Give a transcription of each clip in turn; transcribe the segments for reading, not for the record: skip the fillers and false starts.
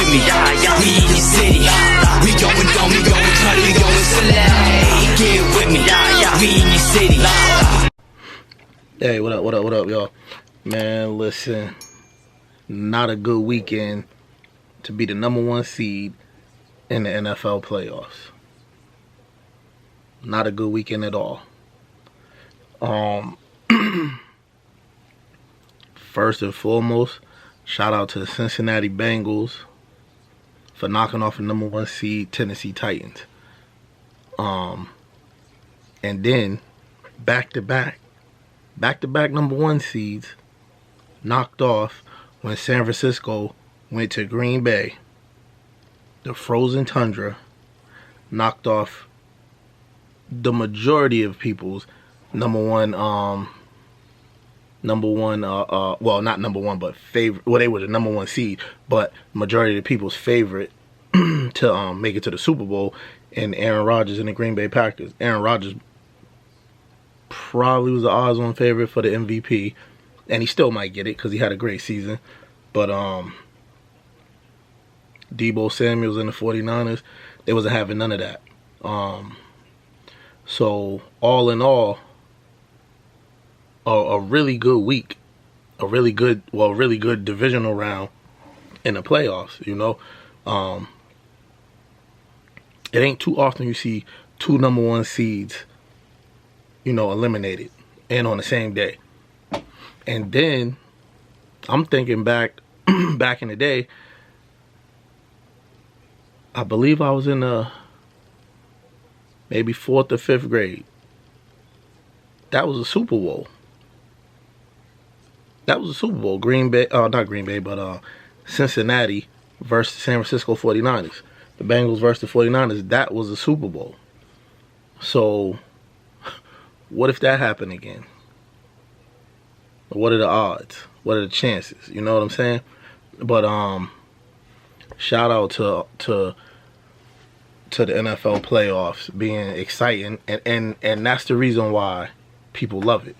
with me. We in your city. We going dumb, we going try, we going select. Get with me. We in your city. Hey, what up, y'all? Man, listen, not a good weekend to be the #1 seed in the NFL playoffs. Not a good weekend at all. First and foremost, shout out to the Cincinnati Bengals for knocking off the #1 seed Tennessee Titans. And then back-to-back #1 seeds knocked off when San Francisco went to Green Bay. The frozen tundra knocked off the majority of people's #1 well, not #1, but favorite. Well, they were the #1 seed, but majority of the people's favorite to make it to the Super Bowl, and Aaron Rodgers and the Green Bay Packers. Aaron Rodgers probably was the odds-on favorite for the MVP, and he still might get it because he had a great season. But Deebo Samuels and the 49ers, they wasn't having none of that. So all in all, a really good week, a really good divisional round in the playoffs. You know, it ain't too often you see two #1 seeds, you know, eliminated and on the same day. And then I'm thinking back in the day, I believe I was in maybe 4th or 5th grade. That was a Super Bowl. Cincinnati versus San Francisco 49ers. The Bengals versus the 49ers, that was a Super Bowl. So what if that happened again? What are the odds? What are the chances? You know what I'm saying? But shout out to the NFL playoffs being exciting, and that's the reason why people love it,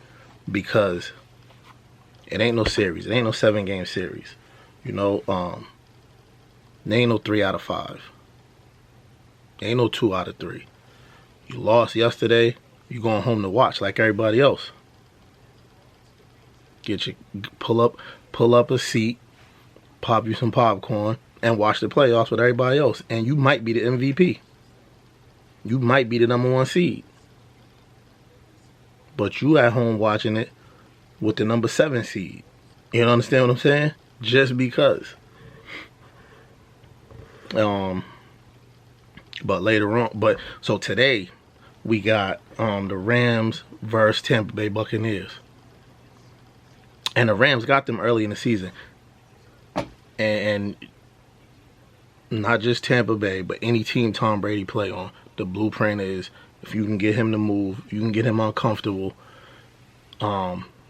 because it ain't no series. It ain't no 7-game series. You know, there ain't no 3 out of 5. There ain't no 2 out of 3. You lost yesterday, you going home to watch like everybody else. Pull up a seat, pop you some popcorn, and watch the playoffs with everybody else. And you might be the MVP. You might be the #1 seed. But you at home watching it with the #7 seed. You understand what I'm saying? Just because. But later on, so today we got the Rams versus Tampa Bay Buccaneers. And the Rams got them early in the season. And not just Tampa Bay, but any team Tom Brady play on, the blueprint is, if you can get him to move, you can get him uncomfortable.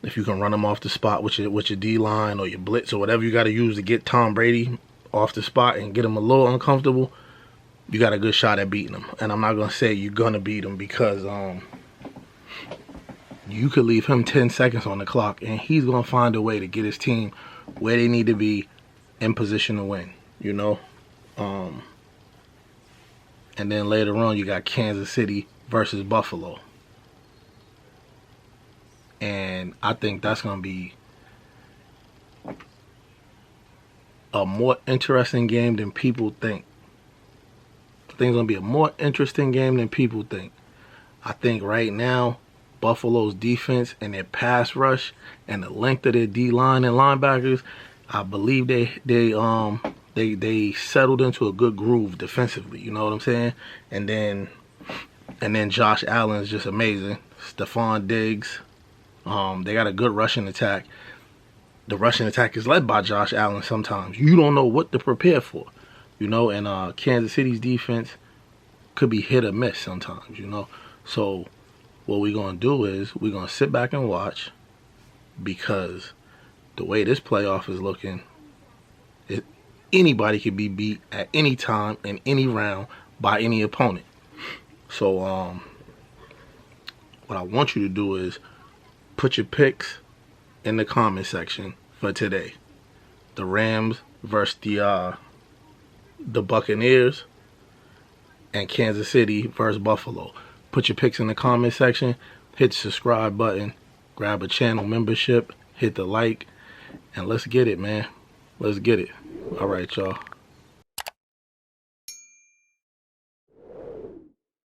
If you can run him off the spot with your D-line or your blitz or whatever you got to use to get Tom Brady off the spot and get him a little uncomfortable, you got a good shot at beating him. And I'm not going to say you're going to beat him, because you could leave him 10 seconds on the clock and he's going to find a way to get his team where they need to be in position to win, you know. And then later on you got Kansas City versus Buffalo. And I think that's going to be a more interesting game than people think. I think it's going to be a more interesting game than people think. I think right now, Buffalo's defense and their pass rush and the length of their D-line and linebackers, I believe they settled into a good groove defensively. You know what I'm saying? And then Josh Allen is just amazing. Stephon Diggs. They got a good rushing attack. The rushing attack is led by Josh Allen sometimes. You don't know what to prepare for, you know, and Kansas City's defense could be hit or miss sometimes, you know. So what we're going to do is we're going to sit back and watch, because the way this playoff is looking, anybody can be beat at any time in any round by any opponent. So what I want you to do is put your picks in the comment section for today. The Rams versus the the Buccaneers and Kansas City versus Buffalo. Put your picks in the comment section. Hit the subscribe button. Grab a channel membership. Hit the like. And let's get it, man. Let's get it. All right, y'all.